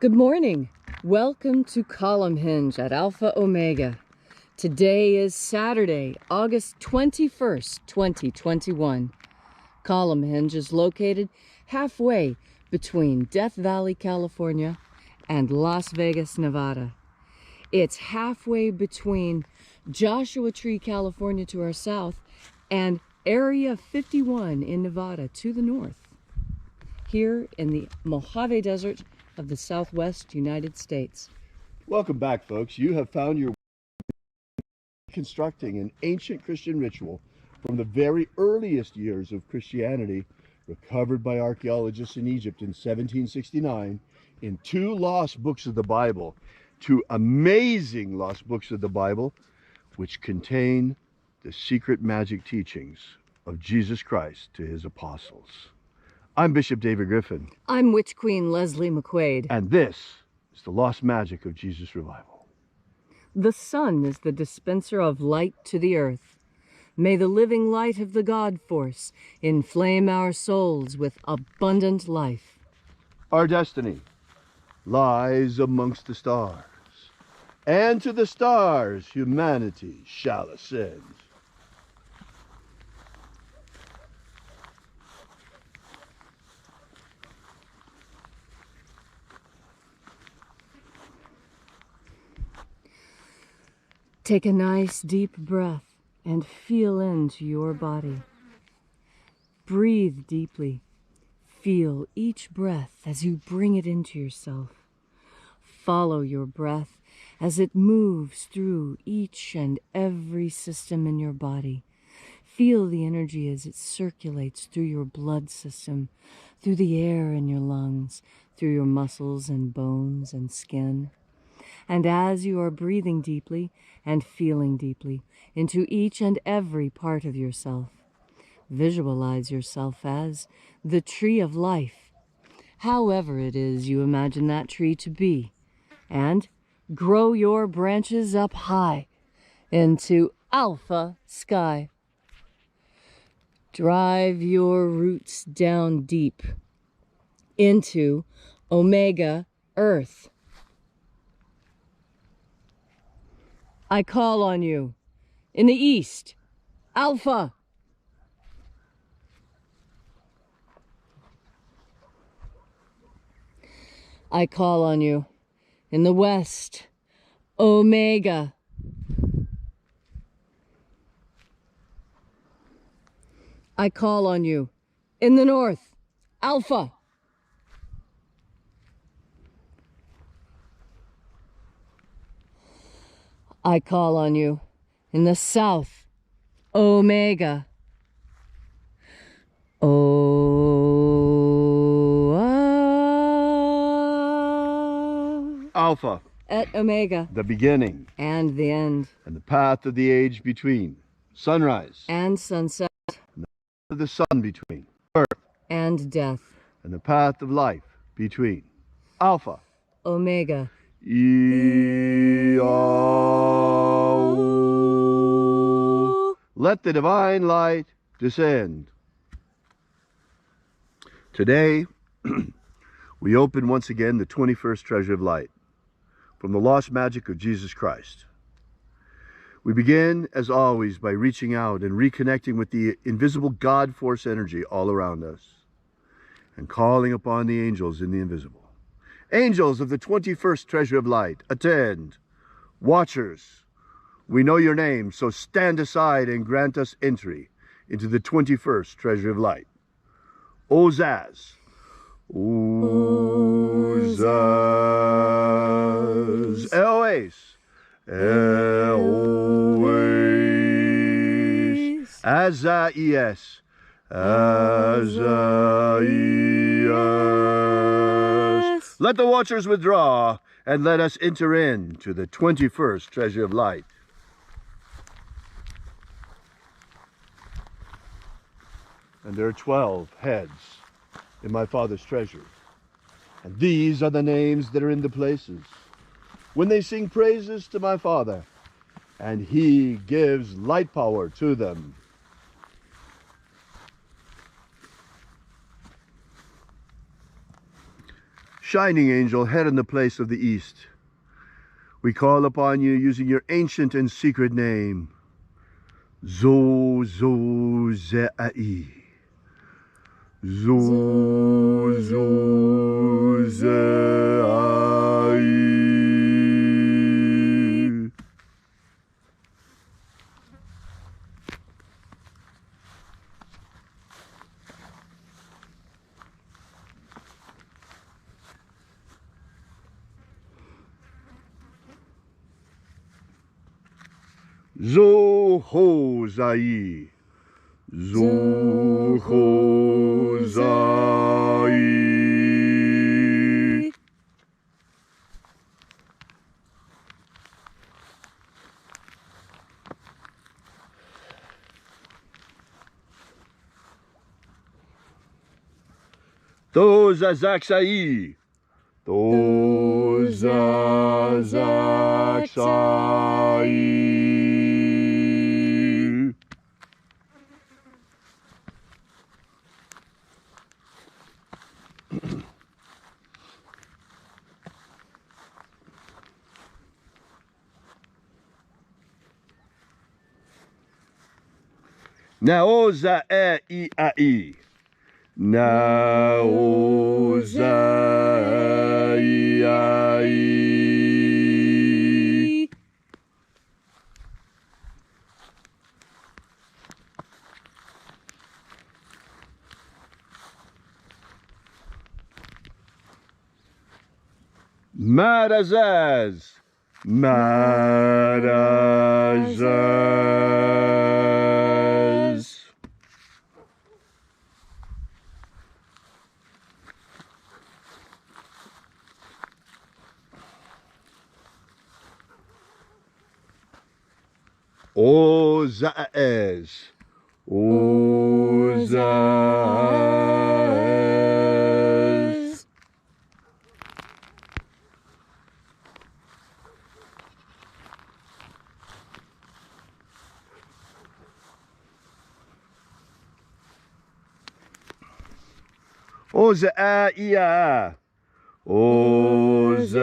Good morning. Welcome to Column Hinge at Alpha Omega. Today is Saturday, August 21st, 2021. Column Hinge is located halfway between Death Valley, California and Las Vegas, Nevada. It's halfway between Joshua Tree, California to our south and Area 51 in Nevada to the north. Here in the Mojave Desert of the Southwest United States. Welcome back, folks. You have found your reconstructing an ancient Christian ritual from the very earliest years of Christianity, recovered by archaeologists in Egypt in 1769 in two lost books of the Bible, two amazing lost books of the Bible, which contain the secret magic teachings of Jesus Christ to his apostles. I'm Bishop David Griffin. I'm Witch Queen Leslie McQuade. And this is the lost magic of Jesus Revival. The sun is the dispenser of light to the earth. May the living light of the God force inflame our souls with abundant life. Our destiny lies amongst the stars, and to the stars humanity shall ascend. Take a nice deep breath and feel into your body. Breathe deeply. Feel each breath as you bring it into yourself. Follow your breath as it moves through each and every system in your body. Feel the energy as it circulates through your blood system, through the air in your lungs, through your muscles and bones and skin. And as you are breathing deeply and feeling deeply into each and every part of yourself, visualize yourself as the tree of life, however it is you imagine that tree to be, and grow your branches up high into alpha sky. Drive your roots down deep into omega earth. I call on you in the east, Alpha. I call on you in the west, Omega. I call on you in the north, Alpha. I call on you in the south, Omega. Alpha. Et Omega. The beginning. And the end. And the path of the age between. Sunrise. And sunset. And the path of the sun between. Birth. And death. And the path of life between. Alpha. Omega. Let the divine light descend. Today, we open once again the 21st treasure of light from the lost magic of Jesus Christ. We begin, as always, by reaching out and reconnecting with the invisible God force energy all around us and calling upon the angels in the invisible. Angels of the 21st treasure of light, attend. Watchers, we know your name, so stand aside and grant us entry into the 21st treasure of light. Ozaz. Ozaz. Eloes. Eloes. Azaies. Azaies. Let the watchers withdraw, and let us enter into the 21st treasure of light. And there are 12 heads in my Father's treasure. And these are the names that are in the places when they sing praises to my Father, and he gives light power to them. shining angel, head in the place of the east, we call upon you using your ancient and secret name, Zo-Zo-Ze-Ai. Zo-Zo-Ze-Ai. Zo-Ho-Zai. Zo-Ho-Zai. To-Za-Zak-Sai. To-Za-Zak-Sai. Na-o-za-e-i-a-i. Na-o-za-i-a-i. Marazaz. Marazaz. O-za-ez. O-za-ez. O-za-a-i-a. O-za-a-i-a.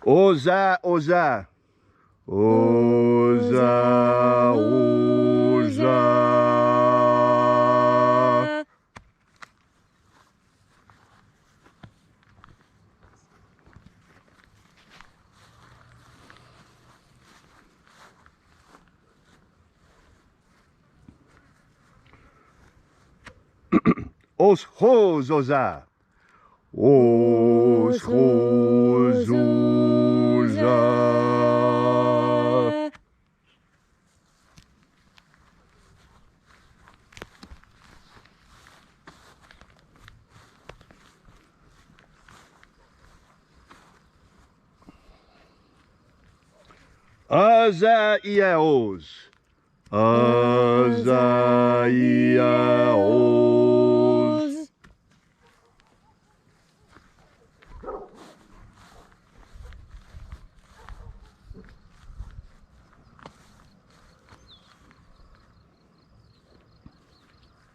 Oza, oza. Oza, oza. Os hos oza. Os hos oza. Azaiaos. Azaiaos.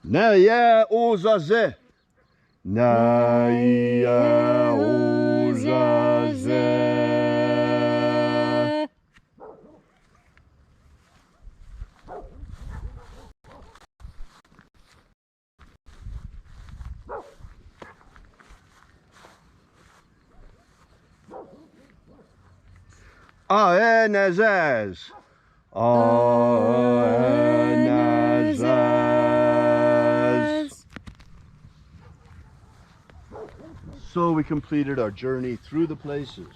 Naya ozaze. Naya ozaze. Aenazaz. Aenazaz. So we completed our journey through the places,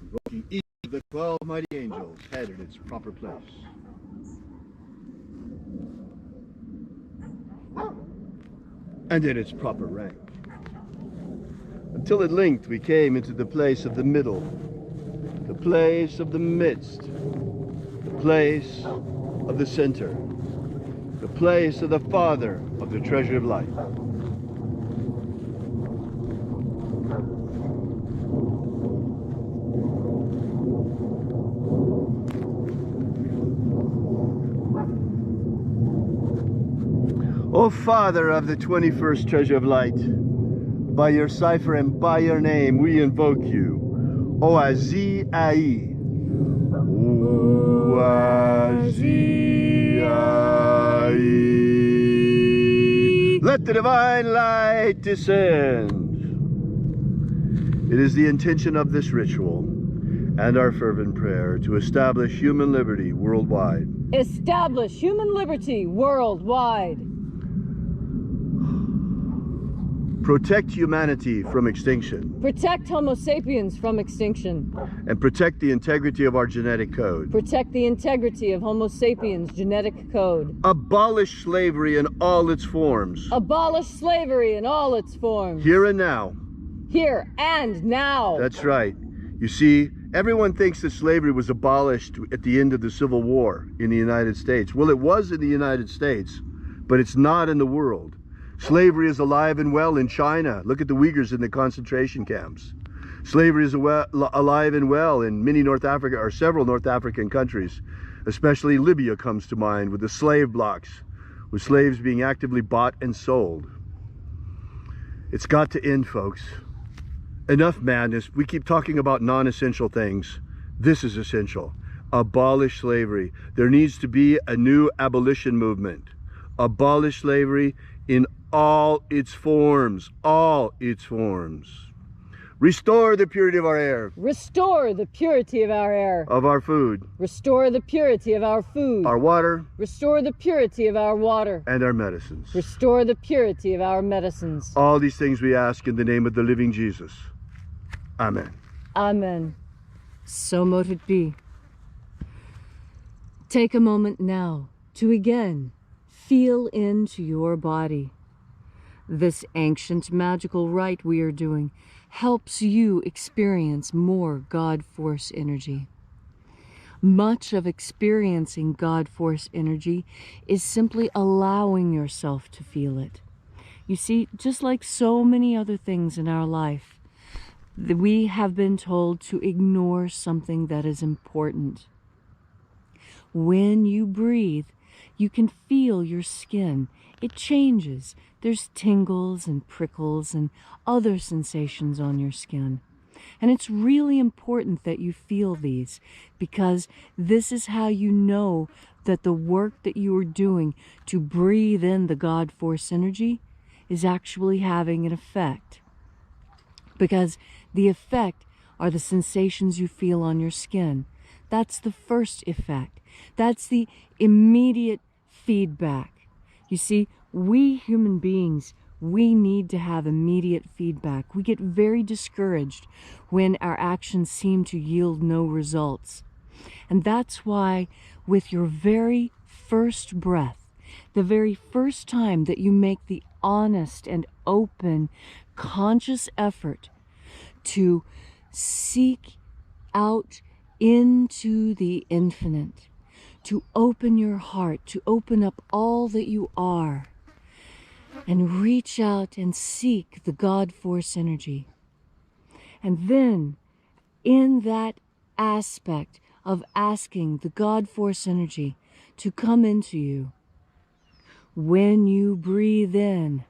invoking each of the 12 mighty angels, head in its proper place. And in its proper rank. Until at length we came into the place of the middle, the place of the midst, the place of the center, the place of the Father of the treasure of light. O Father of the 21st treasure of light, by your cipher and by your name we invoke you. Oazi Ai. Oazi Ai. Let the divine light descend. It is the intention of this ritual and our fervent prayer to establish human liberty worldwide. Establish human liberty worldwide. Protect humanity from extinction. Protect Homo sapiens from extinction. And protect the integrity of our genetic code. Protect the integrity of Homo sapiens' genetic code. Abolish slavery in all its forms. Abolish slavery in all its forms. Here and now. Here and now. That's right. You see, everyone thinks that slavery was abolished at the end of the Civil War in the United States. Well, it was in the United States, but it's not in the world. Slavery is alive and well in China. Look at the Uyghurs in the concentration camps. Slavery is alive and well in many North Africa, or several North African countries. Especially Libya comes to mind, with the slave blocks, with slaves being actively bought and sold. It's got to end, folks. Enough madness. We keep talking about non-essential things. This is essential. Abolish slavery. There needs to be a new abolition movement. Abolish slavery in all its forms, all its forms. Restore the purity of our air. Restore the purity of our air. Of our food. Restore the purity of our food. Our water. Restore the purity of our water. And our medicines. Restore the purity of our medicines. All these things we ask in the name of the living Jesus. Amen. Amen. So mote it be. Take a moment now to again feel into your body. This ancient magical rite we are doing helps you experience more God Force energy. Much of experiencing God Force energy is simply allowing yourself to feel it. You see, just like so many other things in our life, we have been told to ignore something that is important. When you breathe, you can feel your skin. It changes. There's tingles and prickles and other sensations on your skin. And it's really important that you feel these, because this is how you know that the work that you are doing to breathe in the God Force energy is actually having an effect. Because the effect are the sensations you feel on your skin. That's the first effect. That's the immediate feedback. You see, we human beings, we need to have immediate feedback. We get very discouraged when our actions seem to yield no results. And that's why with your very first breath, the very first time that you make the honest and open, conscious effort to seek out into the infinite, to open your heart, to open up all that you are, and reach out and seek the God Force energy. And then, in that aspect of asking the God Force energy to come into you, when you breathe in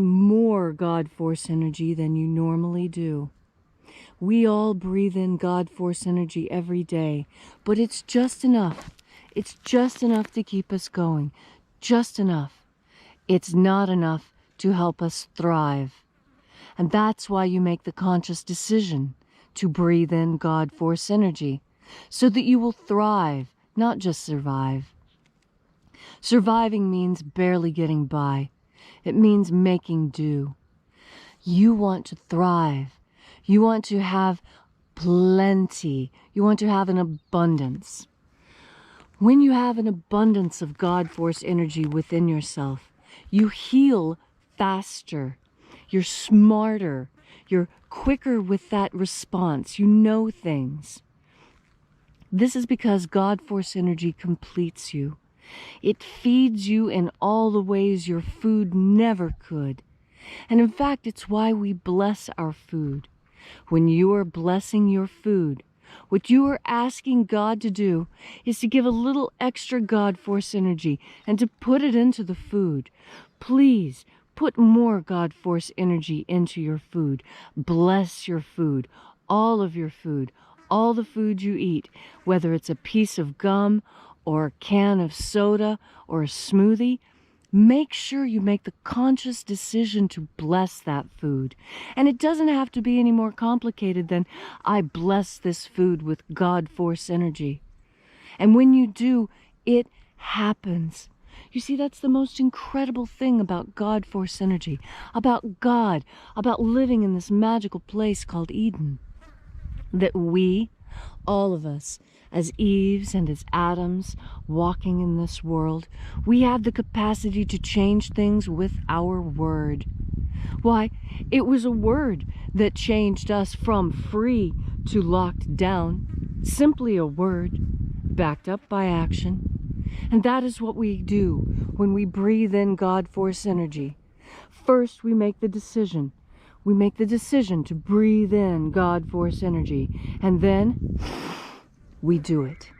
more God Force energy than you normally do. We all breathe in God Force energy every day, but it's just enough. It's just enough to keep us going. Just enough. It's not enough to help us thrive. And that's why you make the conscious decision to breathe in God Force energy, so that you will thrive, not just survive. Surviving means barely getting by. It means making do. You want to thrive. You want to have plenty. You want to have an abundance. When you have an abundance of God Force energy within yourself, you heal faster. You're smarter. You're quicker with that response. You know things. This is because God Force energy completes you. It feeds you in all the ways your food never could. And in fact, it's why we bless our food. When you are blessing your food, what you are asking God to do is to give a little extra God Force energy and to put it into the food. Please put more God Force energy into your food. Bless your food, all of your food, all the food you eat, whether it's a piece of gum or a can of soda or a smoothie. Make sure you make the conscious decision to bless that food. And it doesn't have to be any more complicated than, I bless this food with God Force energy. And when you do, it happens. You see, that's the most incredible thing about God Force energy, about God, about living in this magical place called Eden. That we, all of us, as Eves and as Adams walking in this world, we have the capacity to change things with our word. Why, it was a word that changed us from free to locked down. Simply a word, backed up by action. And that is what we do when we breathe in God Force energy. First, we make the decision. We make the decision to breathe in God Force energy. And then we do it.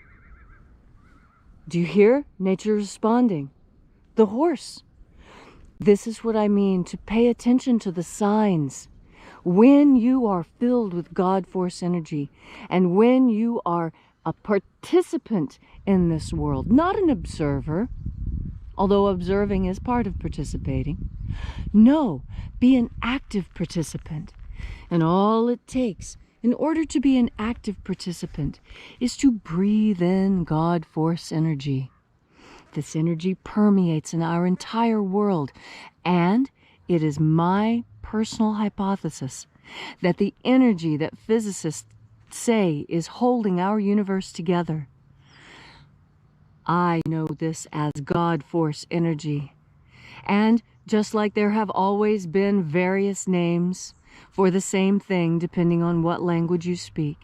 Do you hear? Nature responding. The horse. This is what I mean, to pay attention to the signs. When you are filled with God Force energy, and when you are a participant in this world, not an observer, although observing is part of participating. No, be an active participant. And all it takes in order to be an active participant is to breathe in God Force energy. This energy permeates in our entire world, and it is my personal hypothesis that the energy that physicists say is holding our universe together. I know this as God Force energy. And just like there have always been various names for the same thing depending on what language you speak,